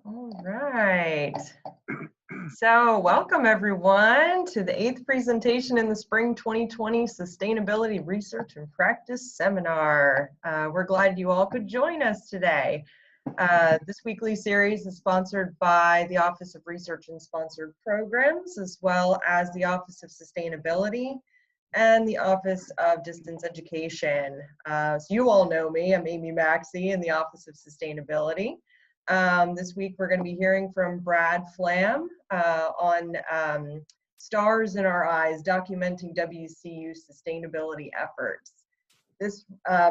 All right. So welcome everyone to the 8th presentation in the Spring 2020 Sustainability Research and Practice Seminar. We're glad you all could join us today. This weekly series is sponsored by the Office of Research and Sponsored Programs, as well as the Office of Sustainability and the Office of Distance Education. So you all know me, I'm Amy Maxey in the Office of Sustainability. This week we're going to be hearing from Brad Flamm on Stars in Our Eyes, documenting WCU sustainability efforts. This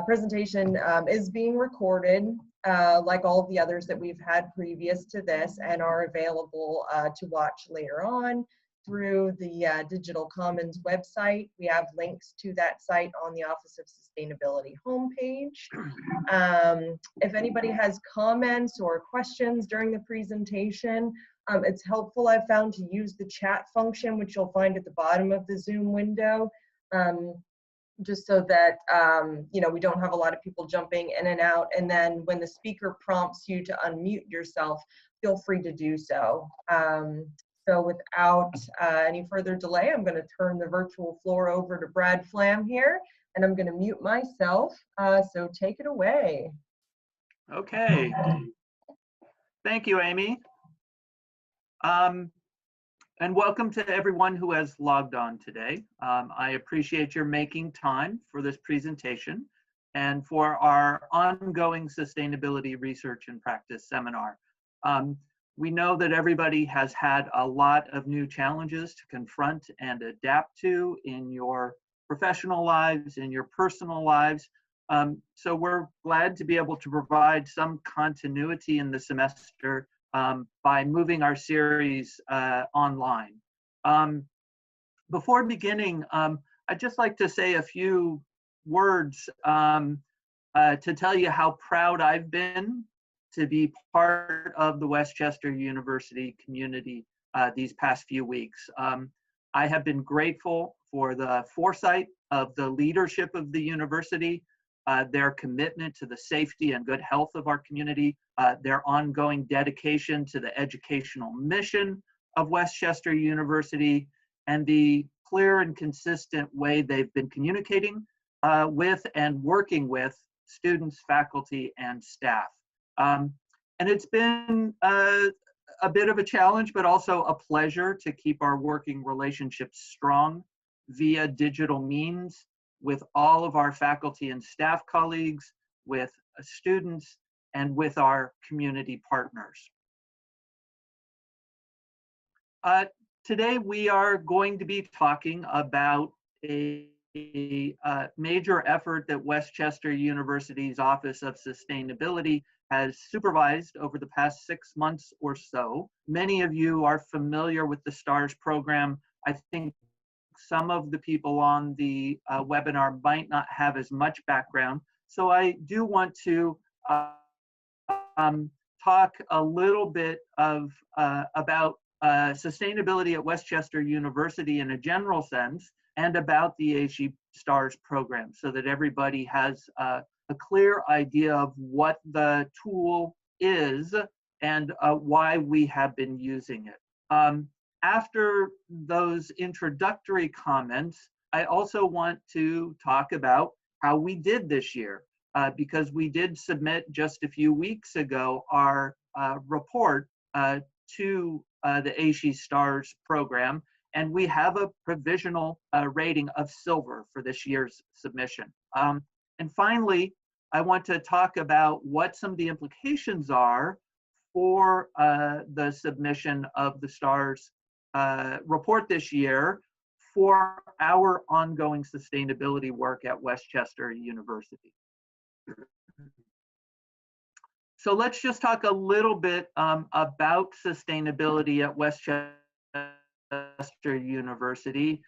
presentation is being recorded like all of the others that we've had previous to this and are available to watch later on through the Digital Commons website. We have links to that site on the Office of Sustainability homepage. If anybody has comments or questions during the presentation, it's helpful, I've found, to use the chat function, which you'll find at the bottom of the Zoom window, just so that you know, we don't have a lot of people jumping in and out. And then when the speaker prompts you to unmute yourself, feel free to do so. So without any further delay, I'm going to turn the virtual floor over to Brad Flamm here, and I'm going to mute myself. So take it away. Okay. Thank you, Amy. And welcome to everyone who has logged on today. I appreciate your making time for this presentation and for our ongoing sustainability research and practice seminar. We know that everybody has had a lot of new challenges to confront and adapt to in your professional lives, in your personal lives. So we're glad to be able to provide some continuity in the semester by moving our series online. Before beginning, I'd just like to say a few words to tell you how proud I've been to be part of the Westchester University community these past few weeks. I have been grateful for the foresight of the leadership of the university, their commitment to the safety and good health of our community, their ongoing dedication to the educational mission of Westchester University, and the clear and consistent way they've been communicating with and working with students, faculty, and staff. And it's been a bit of a challenge, but also a pleasure to keep our working relationships strong via digital means with all of our faculty and staff colleagues, with students, and with our community partners. Today we are going to be talking about a major effort that Westchester University's Office of Sustainability has supervised over the past 6 months or so. Many of you are familiar with the STARS program. I think some of the people on the webinar might not have as much background. So I do want to talk a little bit about sustainability at Westchester University in a general sense, and about the ASHE STARS program, so that everybody has a clear idea of what the tool is and why we have been using it. After those introductory comments, I also want to talk about how we did this year, because we did submit just a few weeks ago our report to the ASHE STARS program, and we have a provisional rating of silver for this year's submission. And finally, I want to talk about what some of the implications are for the submission of the STARS report this year for our ongoing sustainability work at Westchester University. So let's just talk a little bit about sustainability at Westchester University.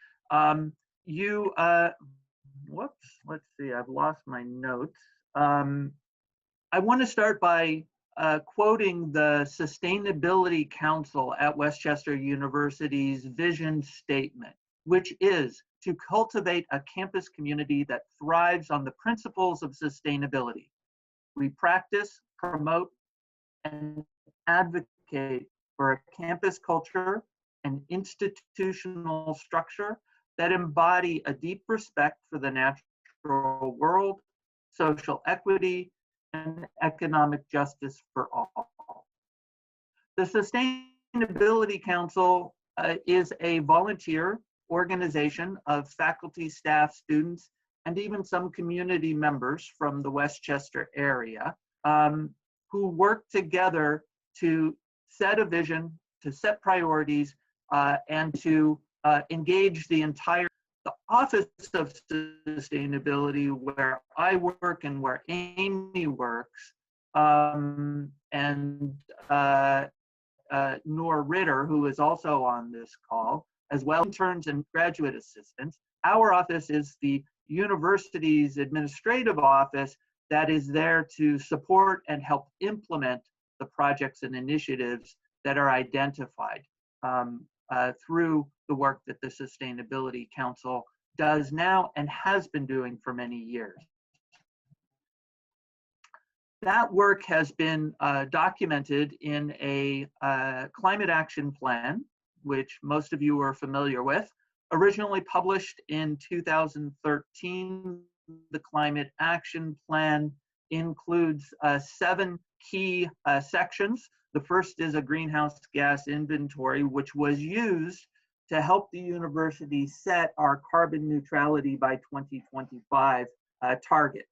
Whoops, let's see, I've lost my notes. I want to start by quoting the Sustainability Council at Westchester University's vision statement, which is to cultivate a campus community that thrives on the principles of sustainability. We practice, promote, and advocate for a campus culture and institutional structure that embody a deep respect for the natural world, social equity, and economic justice for all. The Sustainability Council is a volunteer organization of faculty, staff, students, and even some community members from the Westchester area who work together to set a vision, to set priorities, and to engage the Office of Sustainability, where I work and where Amy works, and Noor Ritter, who is also on this call, as well as interns and graduate assistants. Our office is the university's administrative office that is there to support and help implement the projects and initiatives that are identified through the work that the Sustainability Council does now and has been doing for many years. That work has been documented in a climate action plan, which most of you are familiar with. Originally published in 2013, the Climate Action Plan includes 7 key sections. The first is a greenhouse gas inventory, which was used to help the university set our carbon neutrality by 2025 target.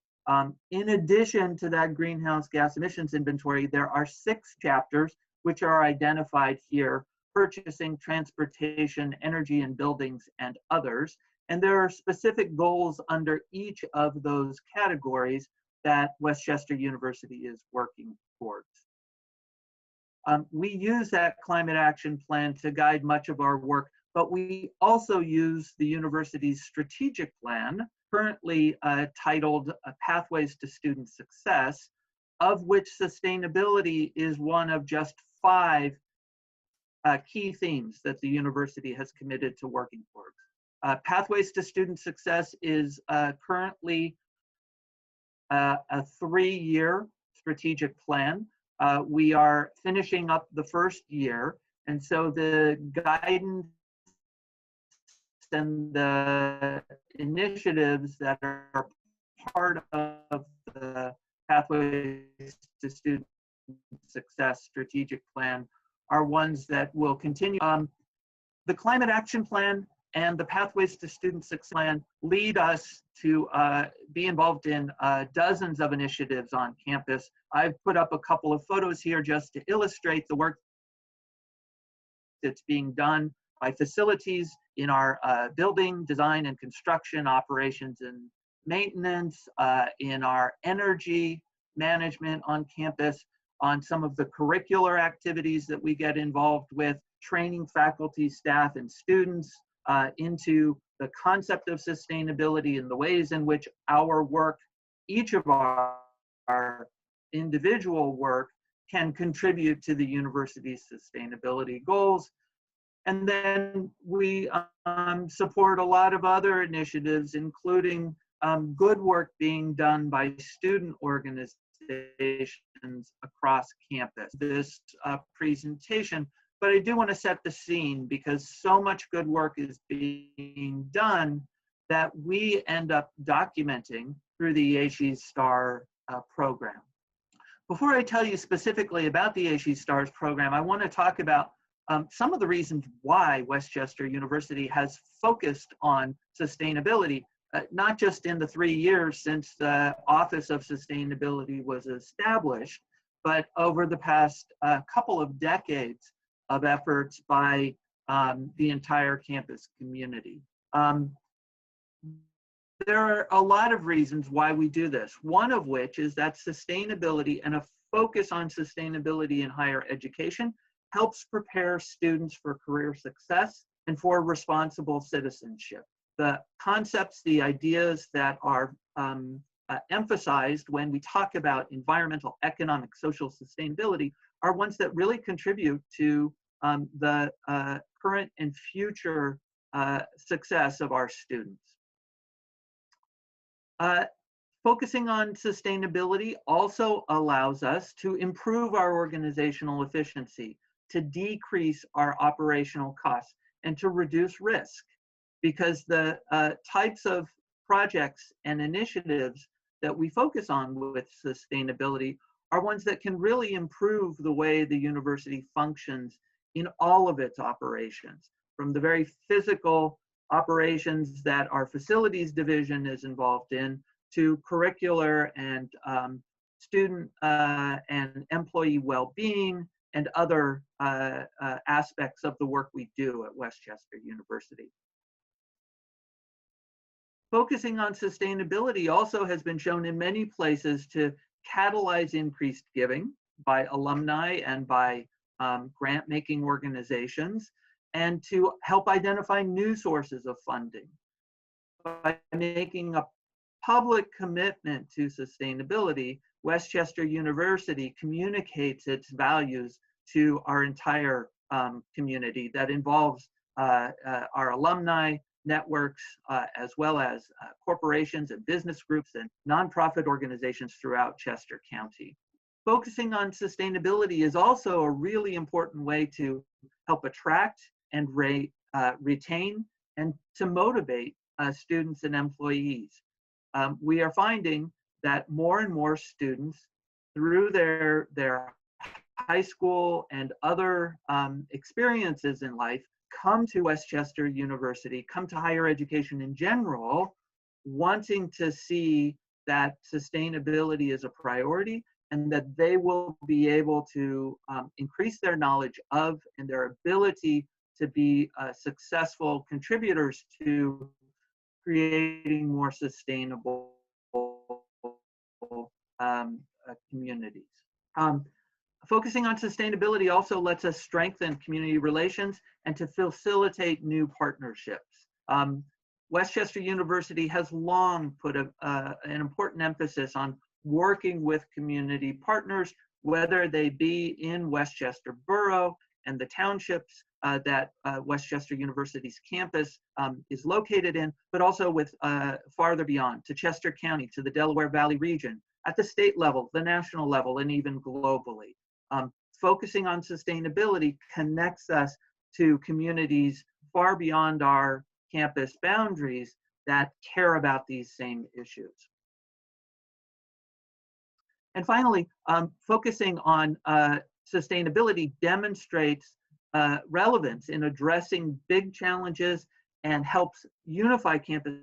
In addition to that greenhouse gas emissions inventory, there are 6 chapters which are identified here: purchasing, transportation, energy and buildings, and others. And there are specific goals under each of those categories that Westchester University is working towards. We use that climate action plan to guide much of our work, but we also use the university's strategic plan, currently titled Pathways to Student Success, of which sustainability is one of just 5 key themes that the university has committed to working towards. Pathways to Student Success is currently a 3-year strategic plan. We are finishing up the first year, and so the guidance and the initiatives that are part of the Pathways to Student Success strategic plan are ones that will continue. The Climate Action Plan and the Pathways to Student Success Plan lead us to be involved in dozens of initiatives on campus. I've put up a couple of photos here just to illustrate the work that's being done by facilities in our building, design and construction, operations and maintenance, in our energy management on campus, on some of the curricular activities that we get involved with, training faculty, staff, and students into the concept of sustainability and the ways in which our work, each of our individual work, can contribute to the university's sustainability goals. And then we support a lot of other initiatives, including good work being done by student organizations across campus. This presentation, but I do want to set the scene because so much good work is being done that we end up documenting through the ASHE STAR program. Before I tell you specifically about the ASHE STARS program, I want to talk about some of the reasons why Westchester University has focused on sustainability, not just in the 3 years since the Office of Sustainability was established, but over the past couple of decades of efforts by the entire campus community. There are a lot of reasons why we do this, one of which is that sustainability and a focus on sustainability in higher education helps prepare students for career success and for responsible citizenship. The concepts, the ideas that are emphasized when we talk about environmental, economic, social sustainability are ones that really contribute to the current and future success of our students. Focusing on sustainability also allows us to improve our organizational efficiency, to decrease our operational costs, and to reduce risk. Because the types of projects and initiatives that we focus on with sustainability are ones that can really improve the way the university functions in all of its operations, from the very physical operations that our facilities division is involved in, to curricular and student and employee well-being and other aspects of the work we do at Westchester University. Focusing on sustainability also has been shown in many places to catalyze increased giving by alumni and by grant-making organizations, and to help identify new sources of funding. By making a public commitment to sustainability, Westchester University communicates its values to our entire community that involves our alumni networks, as well as corporations and business groups and nonprofit organizations throughout Chester County. Focusing on sustainability is also a really important way to help attract and retain and to motivate students and employees. We are finding that more and more students through their high school and other experiences in life come to Westchester University, come to higher education in general, wanting to see that sustainability is a priority and that they will be able to increase their knowledge of and their ability to be successful contributors to creating more sustainable communities. Focusing on sustainability also lets us strengthen community relations and to facilitate new partnerships. Westchester University has long put an important emphasis on working with community partners, whether they be in Westchester Borough and the townships that Westchester University's campus is located in, but also with farther beyond, to Chester County, to the Delaware Valley region, at the state level, the national level, and even globally. Focusing on sustainability connects us to communities far beyond our campus boundaries that care about these same issues. And finally, focusing on sustainability demonstrates relevance in addressing big challenges and helps unify campus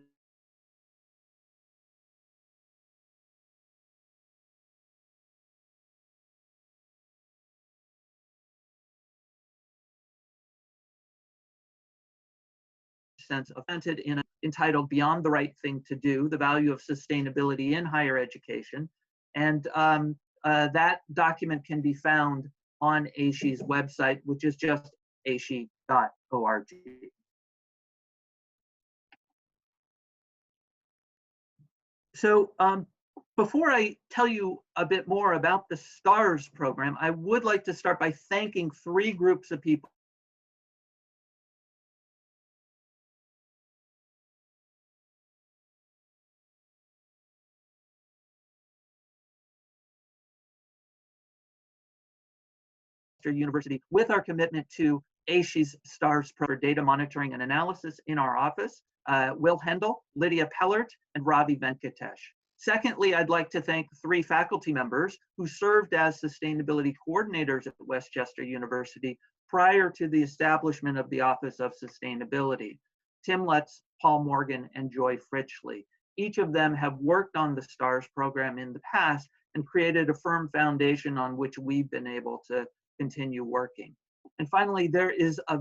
sense offended in entitled Beyond the Right Thing to Do, the Value of Sustainability in Higher Education. And that document can be found on ASHE's website, which is just ashe.org. So before I tell you a bit more about the STARS program, I would like to start by thanking three groups of people University with our commitment to ASHE's STARS for data monitoring and analysis in our office, Will Hendel, Lydia Pellert, and Ravi Venkatesh. Secondly, I'd like to thank three faculty members who served as sustainability coordinators at Westchester University prior to the establishment of the Office of Sustainability, Tim Lutz, Paul Morgan, and Joy Fritchley. Each of them have worked on the STARS program in the past and created a firm foundation on which we've been able to continue working. And finally, there is a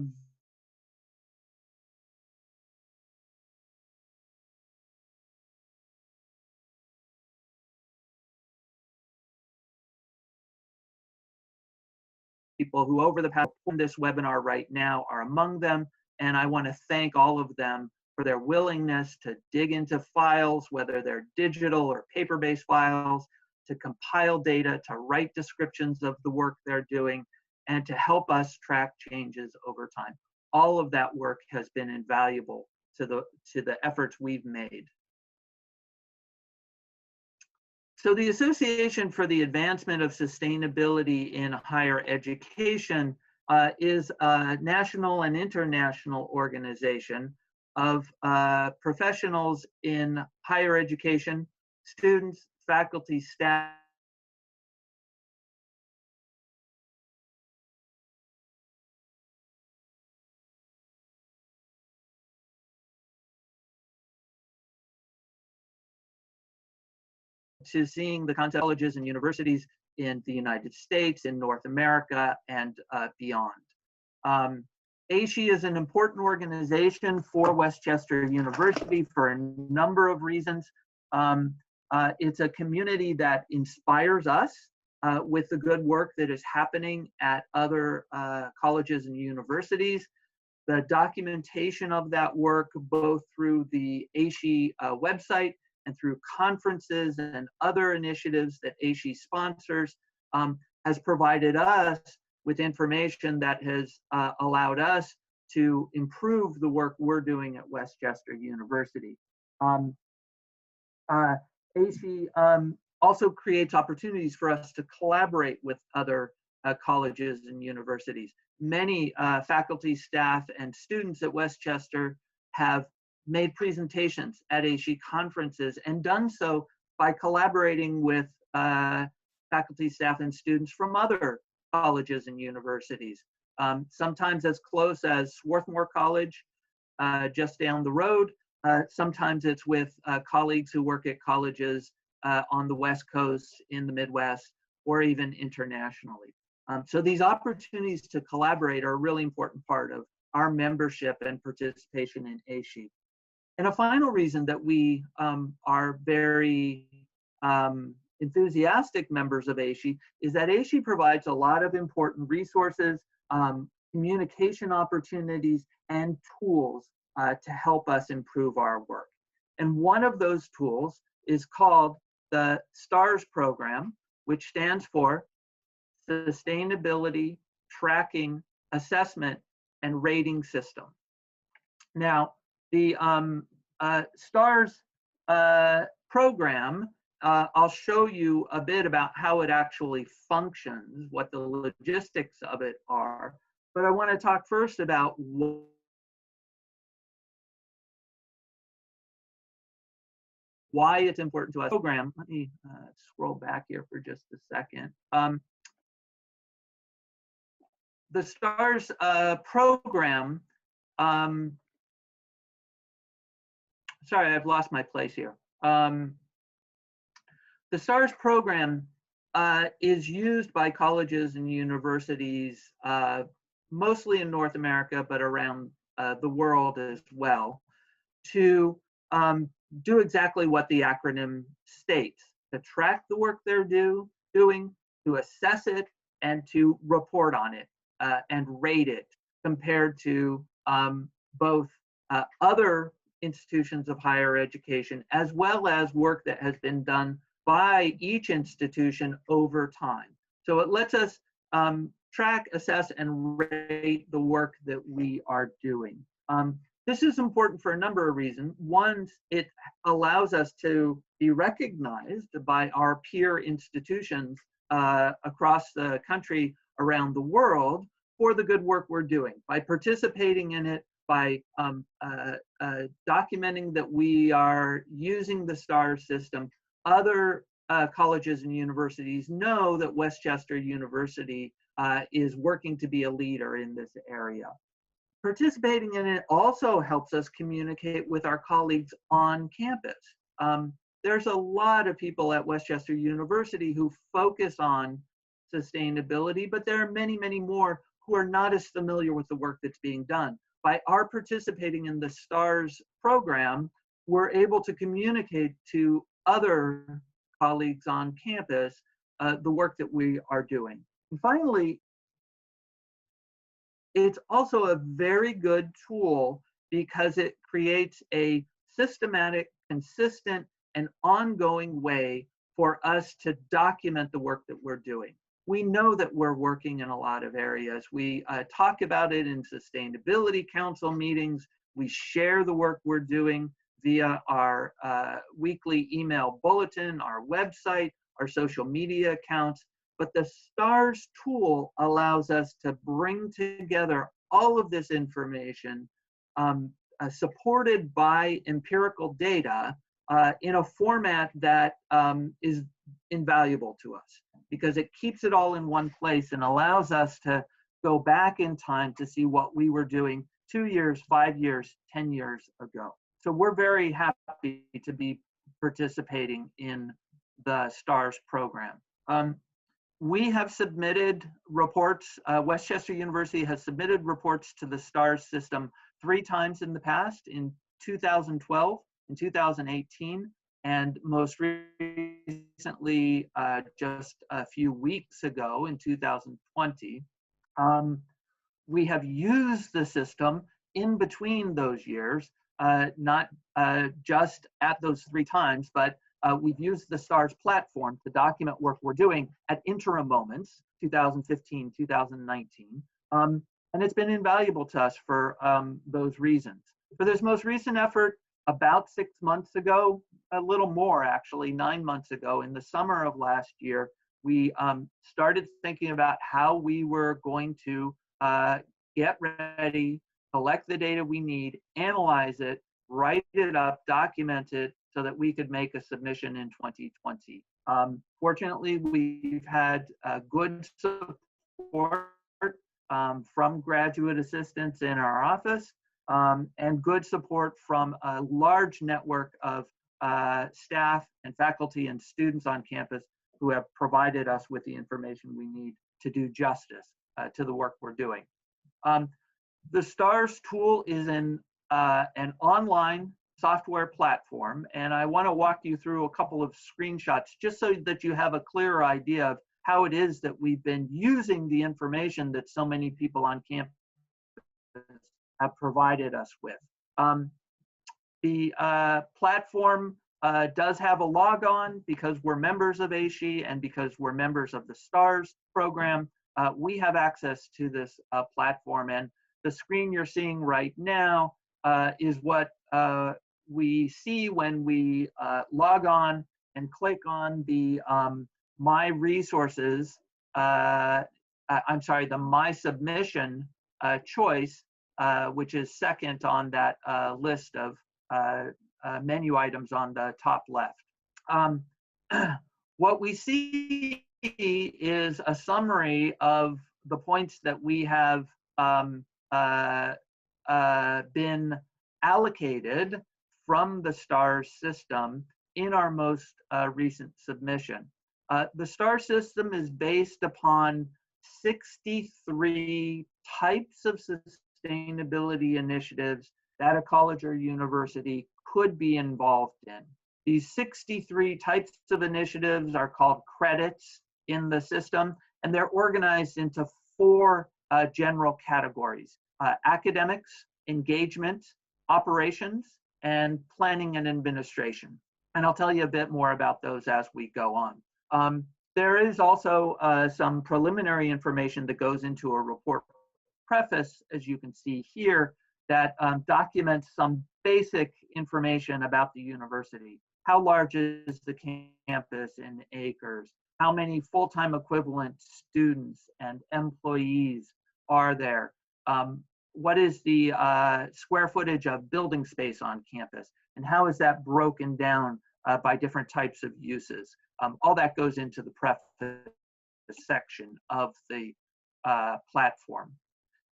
people who over the past this webinar right now are among them, and I want to thank all of them for their willingness to dig into files, whether they're digital or paper-based files, to compile data, to write descriptions of the work they're doing, and to help us track changes over time. All of that work has been invaluable to the efforts we've made. So the Association for the Advancement of Sustainability in Higher Education is a national and international organization of professionals in higher education, students, faculty, staff, to seeing the concept of colleges and universities in the United States, in North America, and beyond. ASHE is an important organization for Westchester University for a number of reasons. It's a community that inspires us with the good work that is happening at other colleges and universities. The documentation of that work, both through the ASHE website and through conferences and other initiatives that ASHE sponsors, has provided us with information that has allowed us to improve the work we're doing at Westchester University. ASHE also creates opportunities for us to collaborate with other colleges and universities. Many faculty, staff, and students at Westchester have made presentations at ASHE conferences and done so by collaborating with faculty, staff, and students from other colleges and universities. Sometimes as close as Swarthmore College, just down the road. Sometimes it's with colleagues who work at colleges on the West Coast, in the Midwest, or even internationally. So these opportunities to collaborate are a really important part of our membership and participation in ASHE. And a final reason that we are very enthusiastic members of ASHE is that ASHE provides a lot of important resources, communication opportunities, and tools to help us improve our work. And one of those tools is called the STARS program, which stands for Sustainability Tracking, Assessment, and Rating System. Now, the STARS program, I'll show you a bit about how it actually functions, what the logistics of it are, but I want to talk first about why it's important to us. Program. Let me scroll back here for just a second. The STARS program, sorry, I've lost my place here. The STARS program is used by colleges and universities, mostly in North America, but around the world as well, to do exactly what the acronym states: to track the work they're doing, to assess it, and to report on it and rate it compared to both other institutions of higher education, as well as work that has been done by each institution over time. So it lets us track, assess, and rate the work that we are doing. This is important for a number of reasons. One, it allows us to be recognized by our peer institutions across the country, around the world, for the good work we're doing. By participating in it, by documenting that we are using the STARS system, other colleges and universities know that Westchester University is working to be a leader in this area. Participating in it also helps us communicate with our colleagues on campus. There's a lot of people at Westchester University who focus on sustainability, but there are many, many more who are not as familiar with the work that's being done. By our participating in the STARS program, we're able to communicate to other colleagues on campus the work that we are doing. And finally, it's also a very good tool because it creates a systematic, consistent, and ongoing way for us to document the work that we're doing. We know that we're working in a lot of areas. We talk about it in Sustainability Council meetings. We share the work we're doing via our weekly email bulletin, our website, our social media accounts. But the STARS tool allows us to bring together all of this information supported by empirical data in a format that is invaluable to us, because it keeps it all in one place and allows us to go back in time to see what we were doing 2 years, 5 years, 10 years ago. So we're very happy to be participating in the STARS program. We have submitted reports, Westchester University has submitted reports to the STARS system 3 times in the past, in 2012, in 2018, and most recently, just a few weeks ago in 2020. We have used the system in between those years, not just at those 3 times, but we've used the STARS platform to document work we're doing at interim moments, 2015, 2019. And it's been invaluable to us for those reasons. For this most recent effort, about 6 months ago, a little more actually, 9 months ago, in the summer of last year, we started thinking about how we were going to get ready, collect the data we need, analyze it, write it up, document it, so that we could make a submission in 2020. Fortunately, we've had good support from graduate assistants in our office, and good support from a large network of staff and faculty and students on campus who have provided us with the information we need to do justice to the work we're doing. The STARS tool is an online software platform, and I want to walk you through a couple of screenshots just so that you have a clearer idea of how it is that we've been using the information that so many people on campus have provided us with. The platform does have a log-on because we're members of ASHE and because we're members of the STARS program. We have access to this platform, and the screen you're seeing right now is what we see when we log on and click on the My Resources, I'm sorry, the My Submission choice, which is second on that list of menu items on the top left. What we see is a summary of the points that we have been allocated from the STARS system in our most recent submission. The STARS system is based upon 63 types of sustainability initiatives that a college or university could be involved in. These 63 types of initiatives are called credits in the system, and they're organized into 4 general categories: academics, engagement, operations, and planning and administration. And I'll tell you a bit more about those as we go on. There is also some preliminary information that goes into a report preface, as you can see here, that documents some basic information about the university. How large is the campus in acres? How many full-time equivalent students and employees are there? What is the square footage of building space on campus? And how is that broken down by different types of uses? All that goes into the preface section of the platform.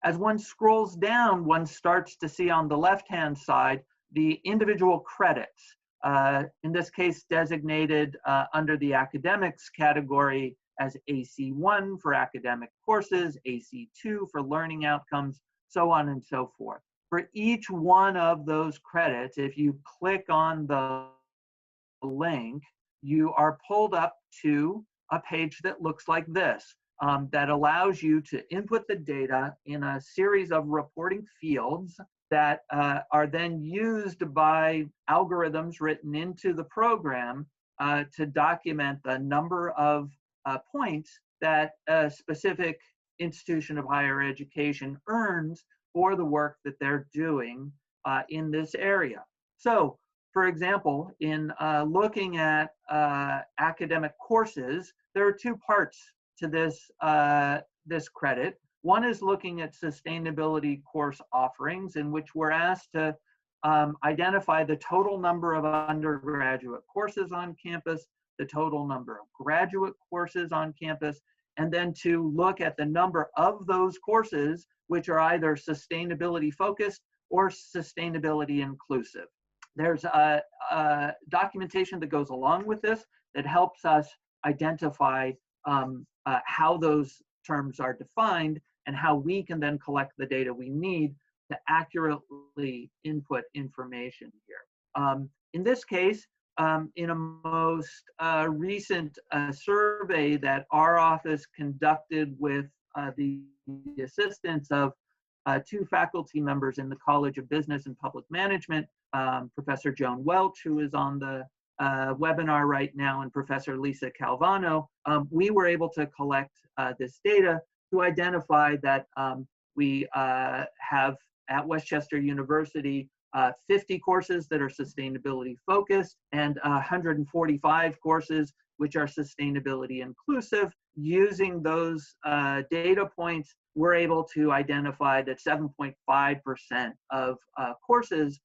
As one scrolls down, one starts to see on the left-hand side the individual credits, in this case designated under the academics category as AC1 for academic courses, AC2 for learning outcomes, so on and so forth. For each one of those credits, if you click on the link, you are pulled up to a page that looks like this, that allows you to input the data in a series of reporting fields that are then used by algorithms written into the program to document the number of points that a specific institution of higher education earns for the work that they're doing in this area. So for example, in looking at academic courses, there are two parts to this credit. One is looking at sustainability course offerings, in which we're asked to identify the total number of undergraduate courses on campus, the total number of graduate courses on campus, and then to look at the number of those courses which are either sustainability focused or sustainability inclusive. There's a documentation that goes along with this that helps us identify how those terms are defined and how we can then collect the data we need to accurately input information here. In this case, in a most recent survey that our office conducted with the assistance of two faculty members in the College of Business and Public Management, Professor Joan Welch, who is on the webinar right now, and Professor Lisa Calvano, we were able to collect this data to identify that we have at Westchester University 50 courses that are sustainability focused and 145 courses which are sustainability inclusive. Using those data points, we're able to identify that 7.5% of courses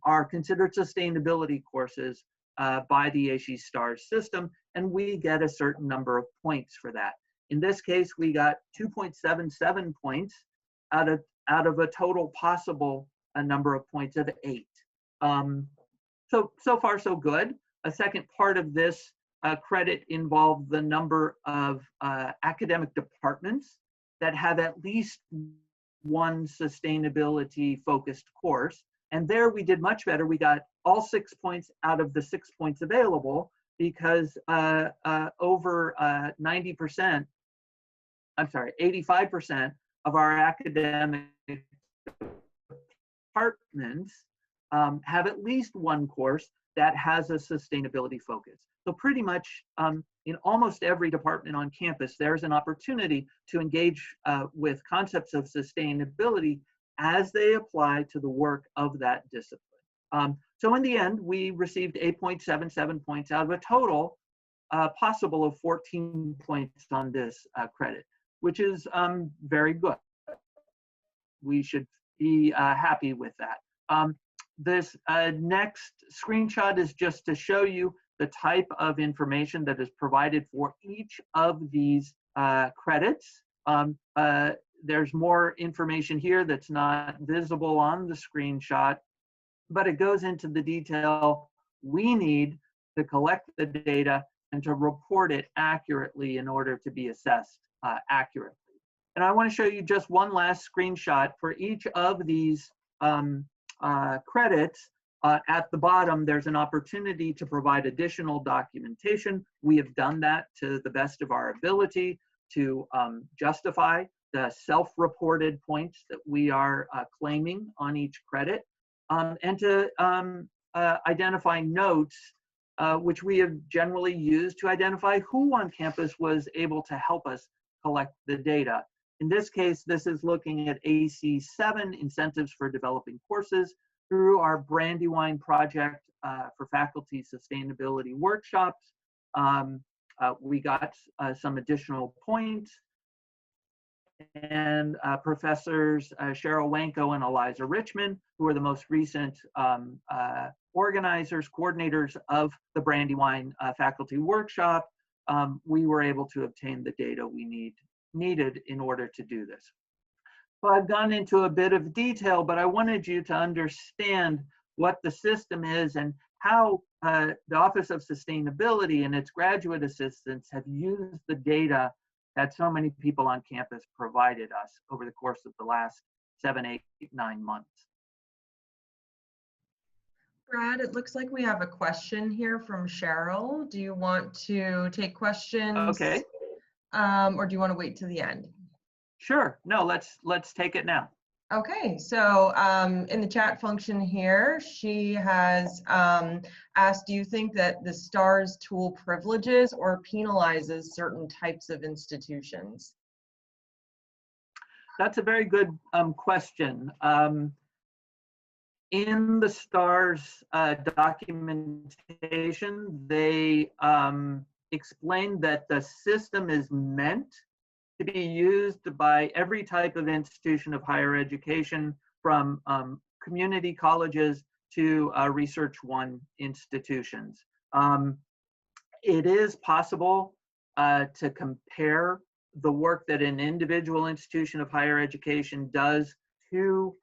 are considered sustainability courses by the ASHE STARS system, and we get a certain number of points for that. In this case, we got 2.77 points out of a total possible number of points of 8. So far so good. A second part of this credit involved the number of academic departments that have at least one sustainability focused course. And there we did much better. We got all 6 points out of the 6 points available, because over 85% of our academic departments have at least one course that has a sustainability focus. So pretty much in almost every department on campus, there's an opportunity to engage with concepts of sustainability as they apply to the work of that discipline. So in the end, we received 8.77 points out of a total possible of 14 points on this credit, which is very good. We should be happy with that. This next screenshot is just to show you the type of information that is provided for each of these credits. There's more information here that's not visible on the screenshot, but it goes into the detail we need to collect the data and to report it accurately in order to be assessed accurately. And I want to show you just one last screenshot for each of these credits. At the bottom, there's an opportunity to provide additional documentation. We have done that to the best of our ability to justify the self-reported points that we are claiming on each credit, and to identify notes, which we have generally used to identify who on campus was able to help us collect the data. In this case, this is looking at AC7, Incentives for Developing Courses, through our Brandywine project for faculty sustainability workshops. We got some additional points, and Professors Cheryl Wanko and Eliza Richmond, who are the most recent organizers, coordinators of the Brandywine faculty workshop, we were able to obtain the data we needed in order to do this. So I've gone into a bit of detail, but I wanted you to understand what the system is and how the Office of Sustainability and its graduate assistants have used the data that so many people on campus provided us over the course of the last 7, 8, 9 months. Brad, it looks like we have a question here from Cheryl. Do you want to take questions? Okay. Or do you want to wait to the end? Sure. No, let's take it now. Okay, so in the chat function here, she has asked, do you think that the STARS tool privileges or penalizes certain types of institutions? That's a very good question. In the STARS documentation, they explained that the system is meant to be used by every type of institution of higher education, from community colleges to Research One institutions. It is possible to compare the work that an individual institution of higher education does to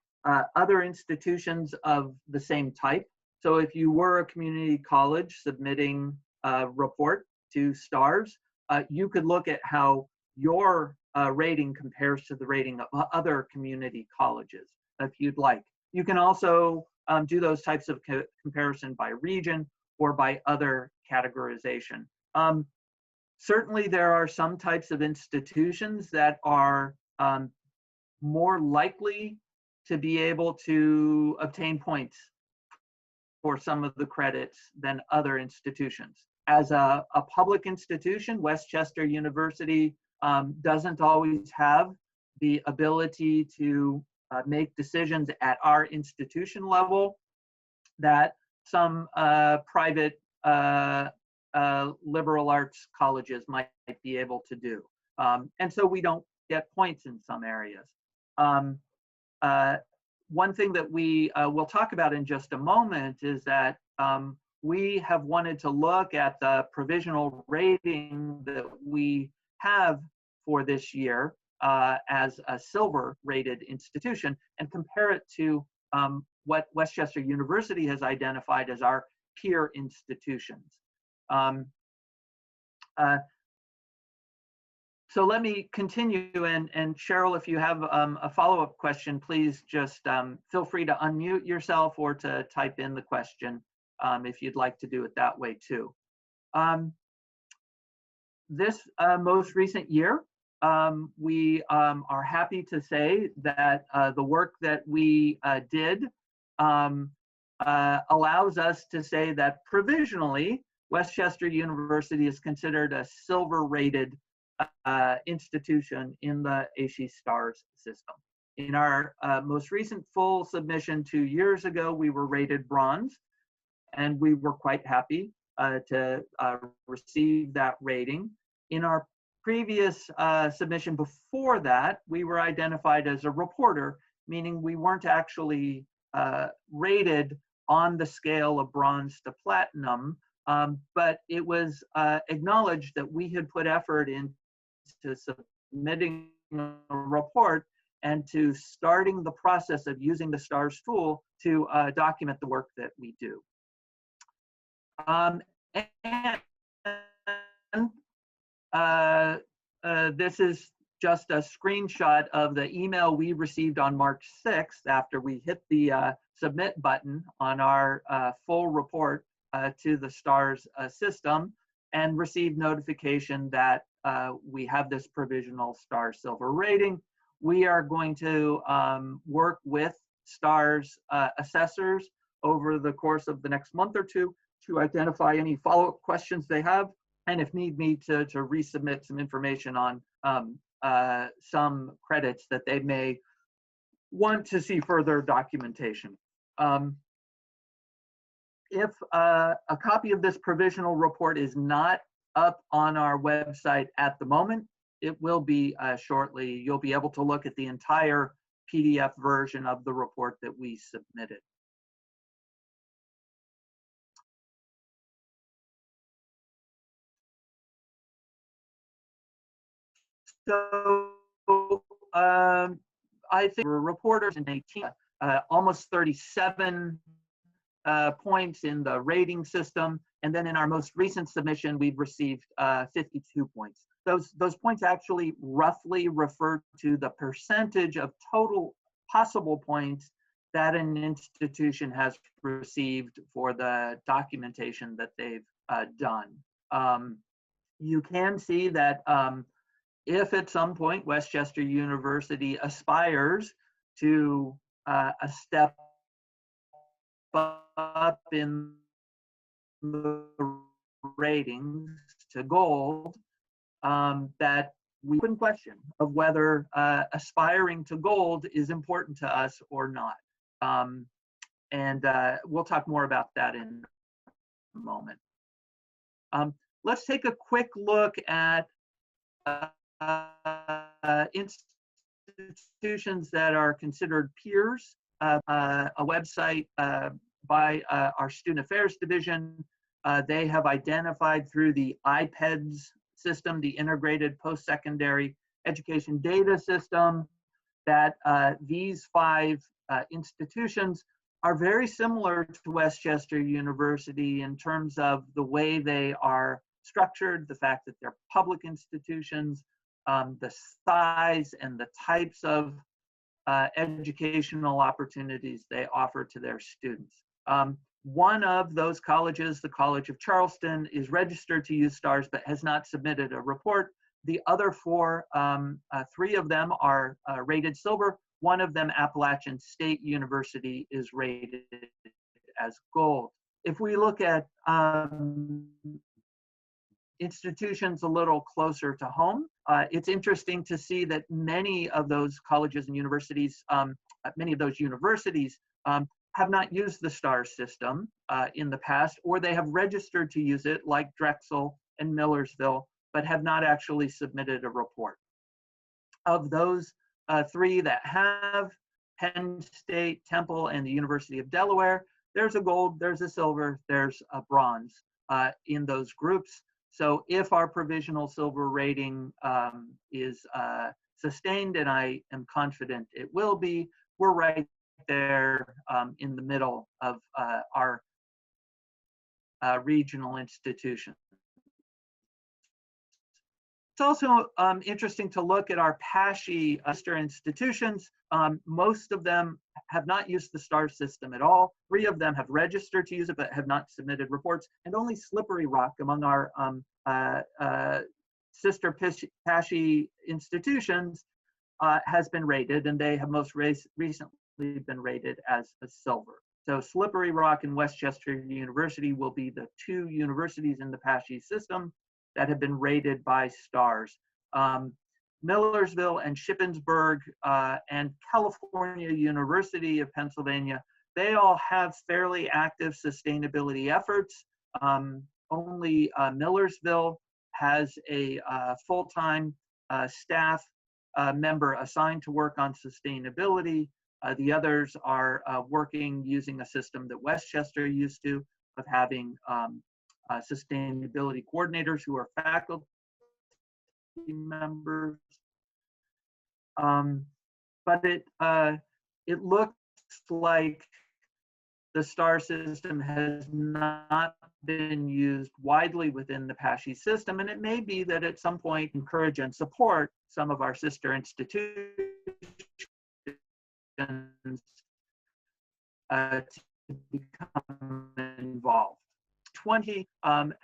other institutions of the same type. So if you were a community college submitting a report to STARS, you could look at how your rating compares to the rating of other community colleges, if you'd like. You can also do those types of comparison by region or by other categorization. Certainly there are some types of institutions that are more likely to be able to obtain points for some of the credits than other institutions. As a public institution, Westchester University doesn't always have the ability to make decisions at our institution level that some private liberal arts colleges might be able to do. And so we don't get points in some areas. One thing that we will talk about in just a moment is that we have wanted to look at the provisional rating that we have for this year as a silver rated institution and compare it to what Westchester University has identified as our peer institutions. So let me continue, and Cheryl, if you have a follow-up question, please just feel free to unmute yourself or to type in the question if you'd like to do it that way too. This most recent year, we are happy to say that the work that we did allows us to say that provisionally, Westchester University is considered a silver-rated institution in the ASHE STARS system. In our most recent full submission 2 years ago, we were rated bronze, and we were quite happy to receive that rating. In our previous submission before that, we were identified as a reporter, meaning we weren't actually rated on the scale of bronze to platinum, but it was acknowledged that we had put effort into submitting a report and to starting the process of using the STARS tool to document the work that we do. This is just a screenshot of the email we received on March 6th after we hit the submit button on our full report to the STARS system, and received notification that we have this provisional STARS silver rating. We are going to work with STARS assessors over the course of the next month or two to identify any follow-up questions they have, and if need be, to resubmit some information on some credits that they may want to see further documentation. If a copy of this provisional report is not up on our website at the moment, it will be shortly. You'll be able to look at the entire PDF version of the report that we submitted. So I think we're reporters in 18, almost 37 points in the rating system. And then in our most recent submission, we've received 52 points. Those points actually roughly refer to the percentage of total possible points that an institution has received for the documentation that they've done. You can see that if at some point Westchester University aspires to a step up in the ratings to gold, that we open question of whether aspiring to gold is important to us or not. and we'll talk more about that in a moment. Let's take a quick look at institutions that are considered peers. A website by our Student Affairs Division. They have identified through the IPEDS system, the Integrated Post-Secondary Education Data System, that these 5 institutions are very similar to Westchester University in terms of the way they are structured, the fact that they're public institutions, the size and the types of educational opportunities they offer to their students. One of those colleges, the College of Charleston, is registered to use STARS but has not submitted a report. The other 4, 3 of them are rated silver. One of them, Appalachian State University, is rated as gold. If we look at institutions a little closer to home, it's interesting to see that many of those colleges and universities, have not used the STARS system in the past, or they have registered to use it, like Drexel and Millersville, but have not actually submitted a report. Of those 3 that have, Penn State, Temple, and the University of Delaware, there's a gold, there's a silver, there's a bronze in those groups. So if our provisional silver rating is sustained, and I am confident it will be, we're right there in the middle of our regional institutions. It's also interesting to look at our PASHE sister institutions. Most of them have not used the STARS system at all. 3 of them have registered to use it but have not submitted reports. And only Slippery Rock among our sister PASHE institutions has been rated, and they have most recently been rated as a silver. So Slippery Rock and Westchester University will be the 2 universities in the PASHE system that have been rated by STARS. Millersville and Shippensburg and California University of Pennsylvania, they all have fairly active sustainability efforts. Only Millersville has a full-time staff member assigned to work on sustainability. The others are working using a system that Westchester used to, of having sustainability coordinators who are faculty members. But it looks like the STAR system has not been used widely within the PASHE system, and it may be that at some point encourage and support some of our sister institutions to become involved.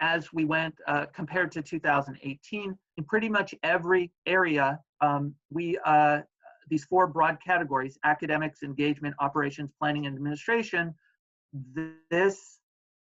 As we went compared to 2018, in pretty much every area, these 4 broad categories: academics, engagement, operations, planning, and administration. This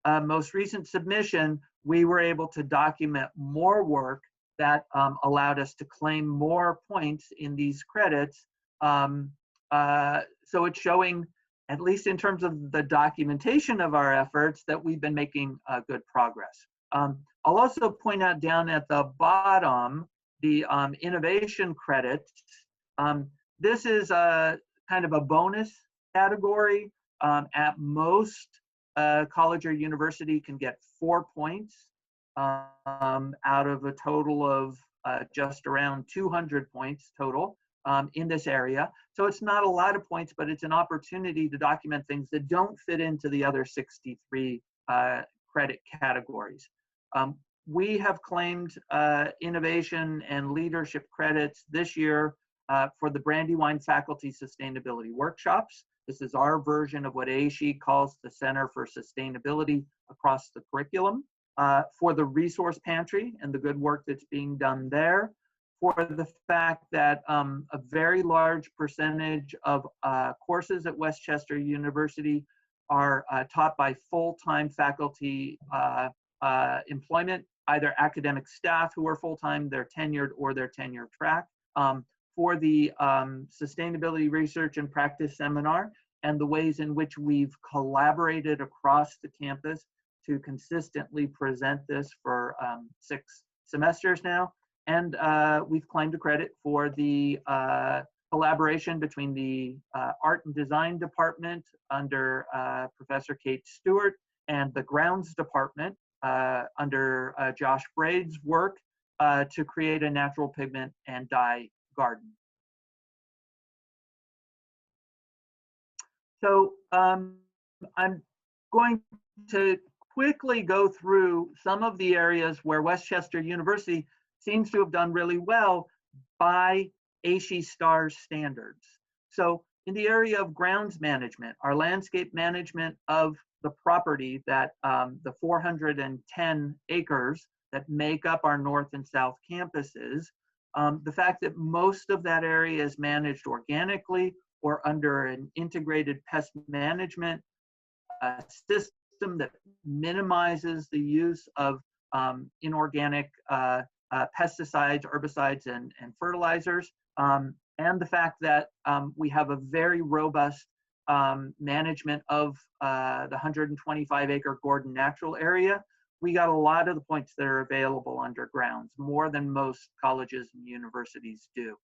most recent submission, we were able to document more work that allowed us to claim more points in these credits. So it's showing, at least in terms of the documentation of our efforts, that we've been making good progress. I'll also point out down at the bottom, the innovation credits. This is a kind of a bonus category. At most, college or university can get 4 points out of a total of just around 200 points total in this area. So it's not a lot of points, but it's an opportunity to document things that don't fit into the other 63 credit categories. We have claimed innovation and leadership credits this year for the Brandywine Faculty Sustainability Workshops. This is our version of what ASHE calls the Center for Sustainability across the curriculum. For the resource pantry and the good work that's being done there. For the fact that a very large percentage of courses at Westchester University are taught by full-time faculty employment, either academic staff who are full-time, they're tenured, or they're tenure track. For the Sustainability Research and Practice Seminar, and the ways in which we've collaborated across the campus to consistently present this for 6 semesters now. And we've claimed a credit for the collaboration between the Art and Design Department under Professor Kate Stewart and the Grounds Department under Josh Braid's work to create a natural pigment and dye garden. So I'm going to quickly go through some of the areas where Westchester University seems to have done really well by ASHE STARS standards. So in the area of grounds management, our landscape management of the property that the 410 acres that make up our north and south campuses, the fact that most of that area is managed organically or under an integrated pest management system that minimizes the use of inorganic pesticides, herbicides, and fertilizers, and the fact that we have a very robust management of the 125-acre Gordon Natural Area. We got a lot of the points that are available under grounds, more than most colleges and universities do.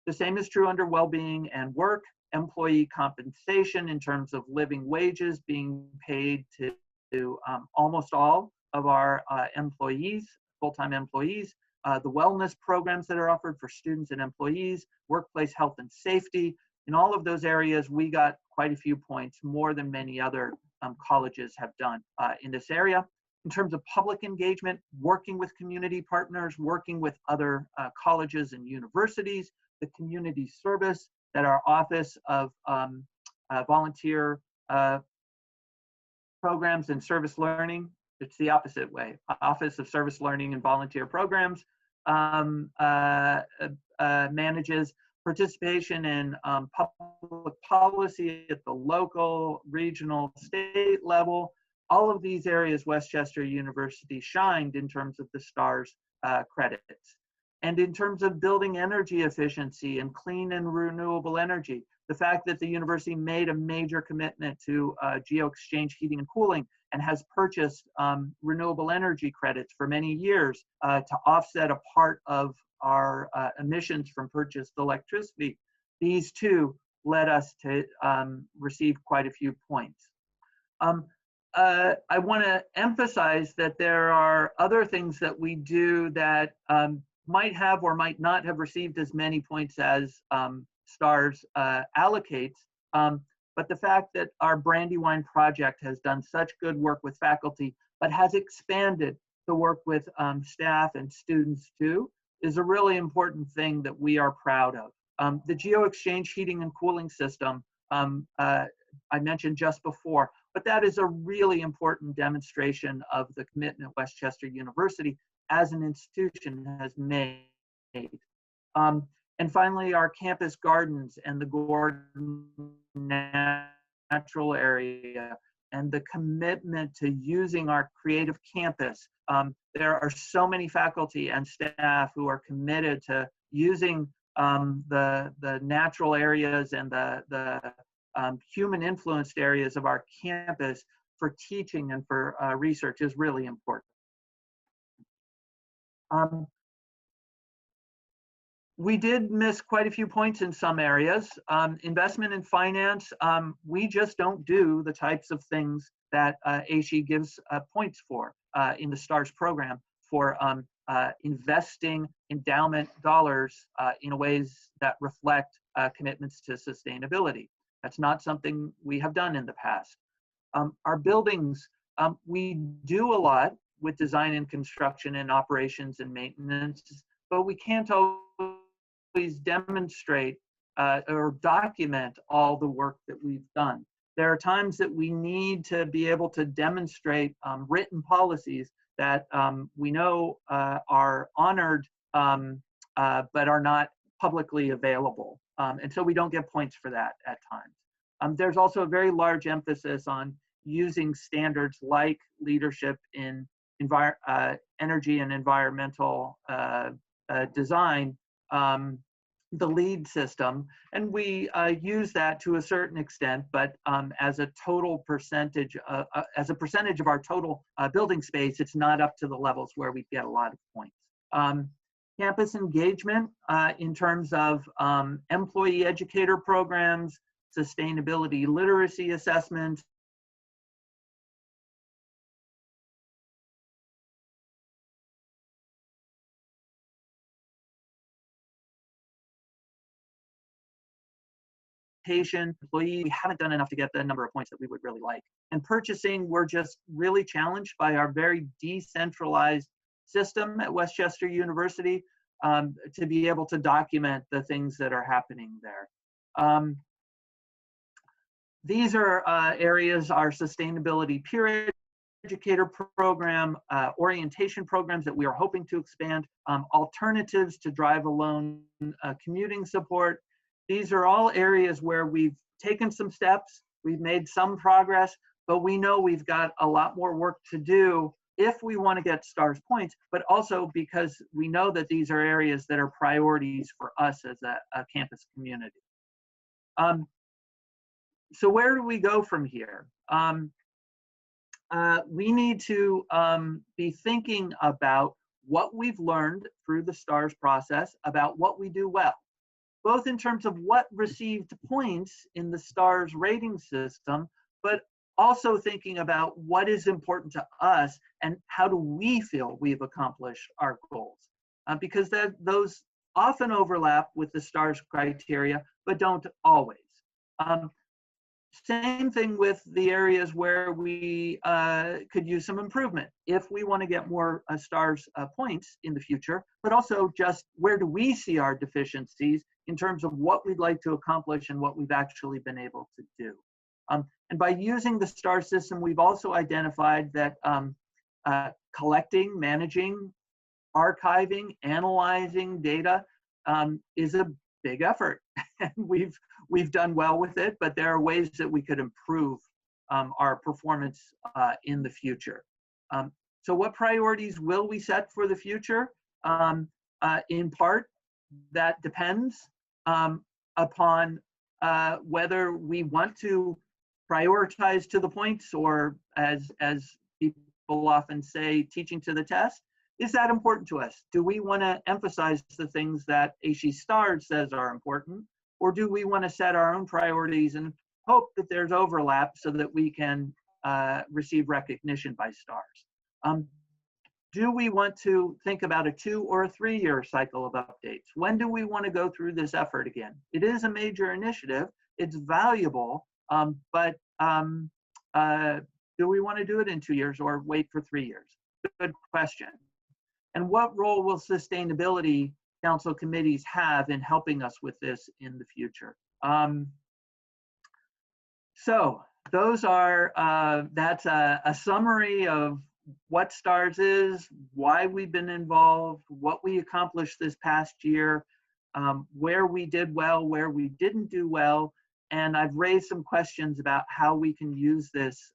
The same is true under well-being and work, employee compensation in terms of living wages being paid to almost all of our employees, full-time employees, the wellness programs that are offered for students and employees, workplace health and safety. In all of those areas, we got quite a few points, more than many other colleges have done in this area. In terms of public engagement, working with community partners, working with other colleges and universities, the community service that our Office of Volunteer Programs and Service Learning, it's the opposite way, Office of Service Learning and Volunteer Programs manages participation in public policy at the local, regional, state level. All of these areas Westchester University shined in terms of the STARS credits. And in terms of building energy efficiency and clean and renewable energy, the fact that the university made a major commitment to geo-exchange heating and cooling and has purchased renewable energy credits for many years to offset a part of our emissions from purchased electricity, these two led us to receive quite a few points. I want to emphasize that there are other things that we do that might have or might not have received as many points as STARS allocates, but the fact that our Brandywine project has done such good work with faculty, but has expanded the work with staff and students too, is a really important thing that we are proud of. The geo-exchange heating and cooling system I mentioned just before, but that is a really important demonstration of the commitment Westchester University as an institution has made. And finally, our campus gardens and the Gordon Natural Area and the commitment to using our creative campus. There are so many faculty and staff who are committed to using the natural areas and the human influenced areas of our campus for teaching and for research is really important. We did miss quite a few points in some areas. Investment in finance, we just don't do the types of things that ASHE gives points for in the STARS program for investing endowment dollars in ways that reflect commitments to sustainability. That's not something we have done in the past. Our buildings, we do a lot with design and construction and operations and maintenance, but we can't always demonstrate or document all the work that we've done. There are times that we need to be able to demonstrate written policies that we know are honored but are not publicly available. And so we don't get points for that at times. There's also a very large emphasis on using standards like leadership in energy and environmental design the LEED system, and we use that to a certain extent, but as a total percentage, as a percentage of our total building space, it's not up to the levels where we get a lot of points. Campus engagement in terms of employee educator programs, sustainability literacy assessments, employee, we haven't done enough to get the number of points that we would really like. And purchasing, we're just really challenged by our very decentralized system at Westchester University to be able to document the things that are happening there. These are areas, our sustainability peer educator program, orientation programs that we are hoping to expand, alternatives to drive alone commuting support. These are all areas where we've taken some steps, we've made some progress, but we know we've got a lot more work to do if we want to get STARS points, but also because we know that these are areas that are priorities for us as a campus community. So where do we go from here? We need to be thinking about what we've learned through the STARS process about what we do well, both in terms of what received points in the STARS rating system, but also thinking about what is important to us and how do we feel we've accomplished our goals. Because those often overlap with the STARS criteria, but don't always. Same thing with the areas where we could use some improvement if we want to get more STARS points in the future, but also just where do we see our deficiencies in terms of what we'd like to accomplish and what we've actually been able to do. And by using the STARS system, we've also identified that collecting, managing, archiving, analyzing data is a big effort. And we've done well with it, but there are ways that we could improve our performance in the future. So what priorities will we set for the future? In part, that depends upon whether we want to prioritize to the points, or as people often say, teaching to the test. Is that important to us? Do we want to emphasize the things that ASHE STARS says are important, or do we want to set our own priorities and hope that there's overlap so that we can receive recognition by STARS? Do we want to think about a 2 or a 3-year cycle of updates? When do we want to go through this effort again? It is a major initiative. It's valuable, but do we want to do it in 2 years or wait for 3 years? Good question. And what role will sustainability council committees have in helping us with this in the future? So those are, that's a summary of what STARS is, why we've been involved, what we accomplished this past year, where we did well, where we didn't do well, and I've raised some questions about how we can use this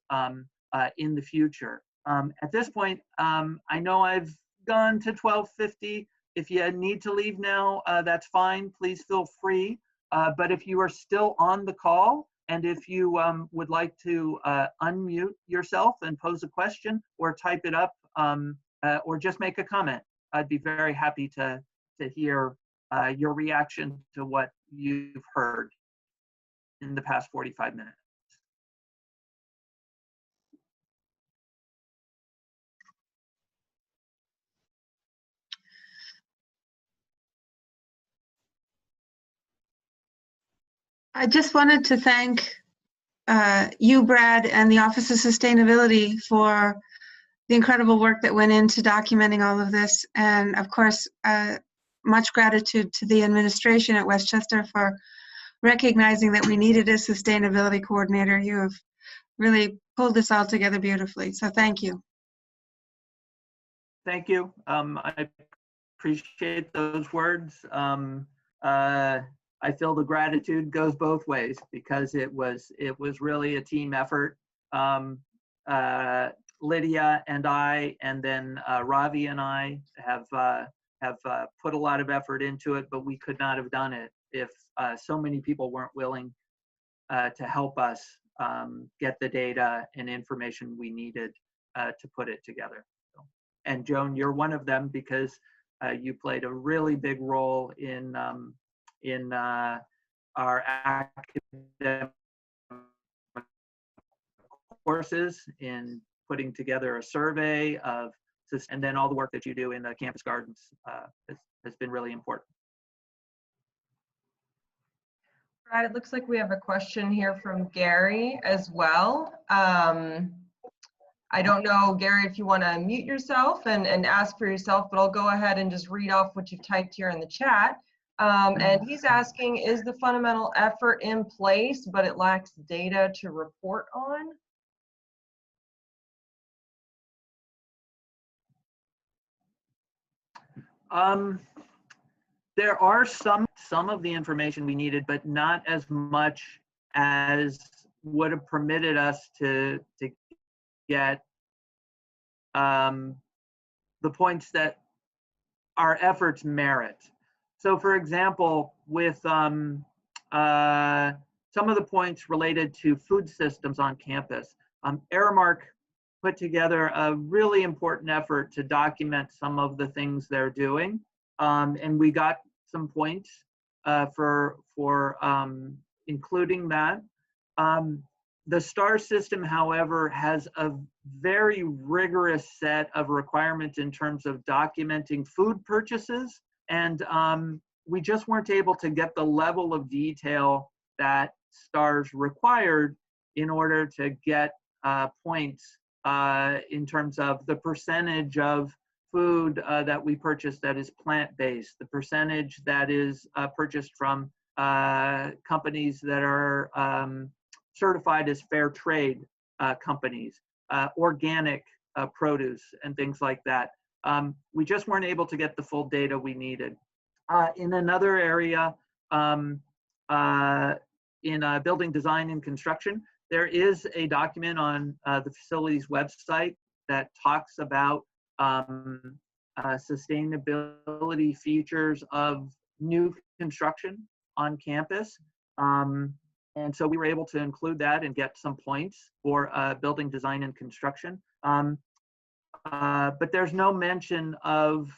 in the future. At this point, I know I've gone to 12:50. If you need to leave now, that's fine. Please feel free. But if you are still on the call, and if you would like to unmute yourself and pose a question or type it up or just make a comment, I'd be very happy to hear your reaction to what you've heard in the past 45 minutes. I just wanted to thank you, Brad, and the Office of Sustainability for the incredible work that went into documenting all of this. And of course, much gratitude to the administration at Westchester for recognizing that we needed a sustainability coordinator. You have really pulled this all together beautifully. So thank you. Thank you. I appreciate those words. I feel the gratitude goes both ways because it was really a team effort. Lydia and I, and then Ravi and I have have put a lot of effort into it, but we could not have done it if so many people weren't willing to help us get the data and information we needed to put it together. So, and Joan, you're one of them because you played a really big role in our academic courses, in putting together a survey of, and then all the work that you do in the campus gardens has been really important. Brad, it looks like we have a question here from Gary as well. I don't know, Gary, if you want to unmute yourself and ask for yourself, but I'll go ahead and just read off what you've typed here in the chat. And he's asking, is the fundamental effort in place, but it lacks data to report on? There are some of the information we needed, but not as much as would have permitted us to get the points that our efforts merit. So for example, with some of the points related to food systems on campus, Aramark put together a really important effort to document some of the things they're doing. And we got some points for including that. The STAR system, however, has a very rigorous set of requirements in terms of documenting food purchases. And we just weren't able to get the level of detail that STARS required in order to get points in terms of the percentage of food that we purchase that is plant-based, the percentage that is purchased from companies that are certified as fair trade companies, organic produce and things like that. We just weren't able to get the full data we needed. In another area, in building design and construction, there is a document on the facilities website that talks about sustainability features of new construction on campus. And so we were able to include that and get some points for building design and construction. But there's no mention of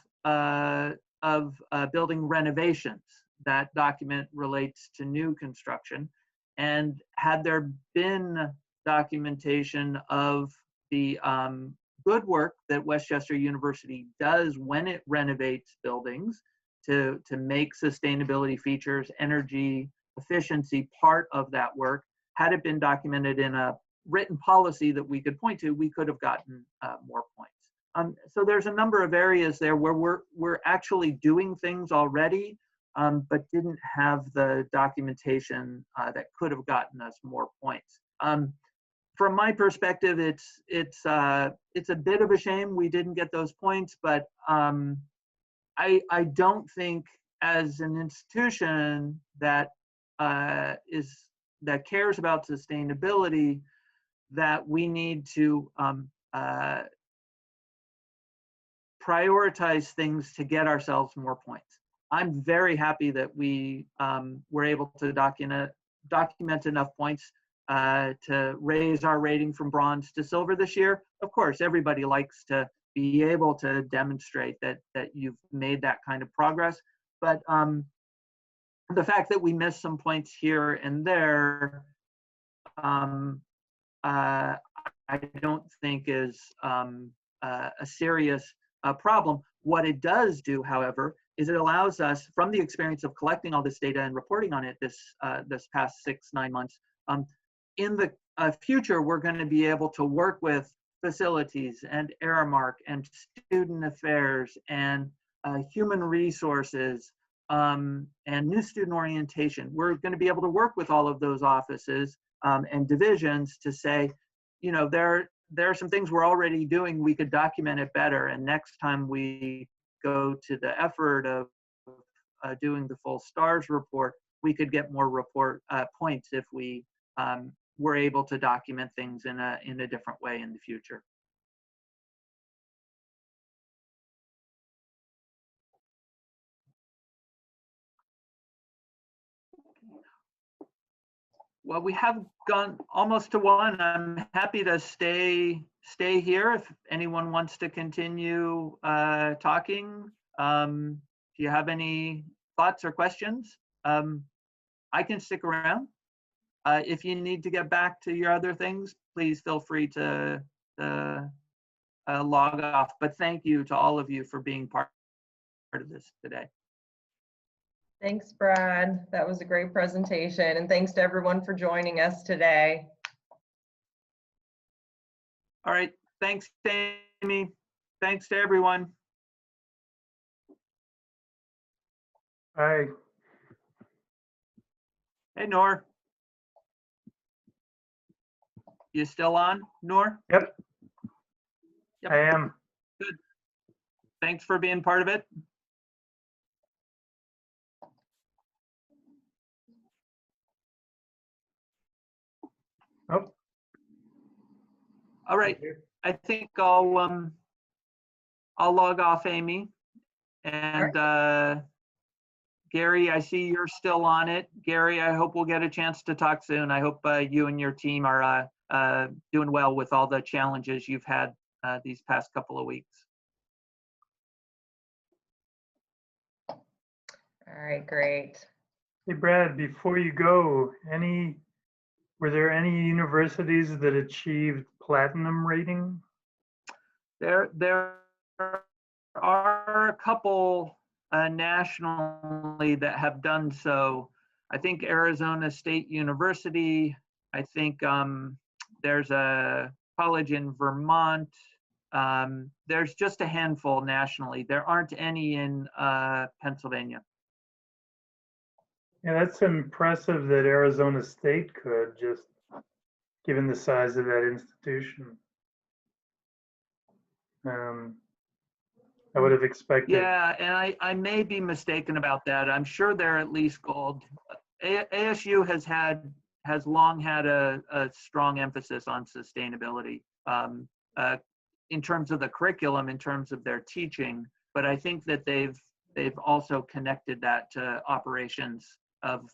building renovations. That document relates to new construction. And had there been documentation of the good work that Westchester University does when it renovates buildings to make sustainability features, energy efficiency part of that work, had it been documented in a written policy that we could point to, we could have gotten more points. So there's a number of areas there where we're actually doing things already, but didn't have the documentation that could have gotten us more points. From my perspective, it's a bit of a shame we didn't get those points, but I don't think as an institution that that cares about sustainability that we need to prioritize things to get ourselves more points. I'm very happy that we were able to document enough points to raise our rating from bronze to silver this year. Of course, everybody likes to be able to demonstrate that you've made that kind of progress. But the fact that we missed some points here and there, I don't think is a serious problem. What it does do, however, is it allows us, from the experience of collecting all this data and reporting on it this past 6-9 months, in the future, we're going to be able to work with facilities and Aramark and student affairs and human resources and new student orientation. We're going to be able to work with all of those offices and divisions to say, you know, there are some things we're already doing, we could document it better, and next time we go to the effort of doing the full STARS report, we could get more report points if we were able to document things in a different way in the future. Well, we have gone almost to 1. I'm happy to stay here if anyone wants to continue talking. Do you have any thoughts or questions? I can stick around. If you need to get back to your other things, please feel free to log off. But thank you to all of you for being part of this today. Thanks, Brad. That was a great presentation. And thanks to everyone for joining us today. All right. Thanks, Amy. Thanks to everyone. Bye. Hey, Noor. You still on, Noor? Yep. Yep. I am. Good. Thanks for being part of it. Oh. All right. I think I'll log off, Amy. And Gary, I see you're still on it. Gary, I hope we'll get a chance to talk soon. I hope you and your team are doing well with all the challenges you've had these past couple of weeks. All right, great. Hey, Brad, before you go, were there any universities that achieved platinum rating? There are a couple nationally that have done so. I think Arizona State University. I think there's a college in Vermont. There's just a handful nationally. There aren't any in Pennsylvania. Yeah, that's impressive that Arizona State could, just given the size of that institution. I would have expected. Yeah, and I may be mistaken about that. I'm sure they're at least gold. ASU has long had a strong emphasis on sustainability in terms of the curriculum, in terms of their teaching. But I think that they've also connected that to operations of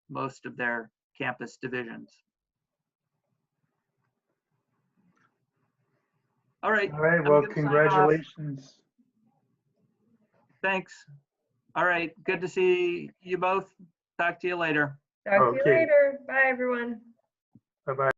most of their campus divisions. All right. All right, I'm well, gonna sign off. congratulations. Thanks. All right. Good to see you both. Talk to you later. Talk to you Okay. later. Bye, everyone. Bye-bye.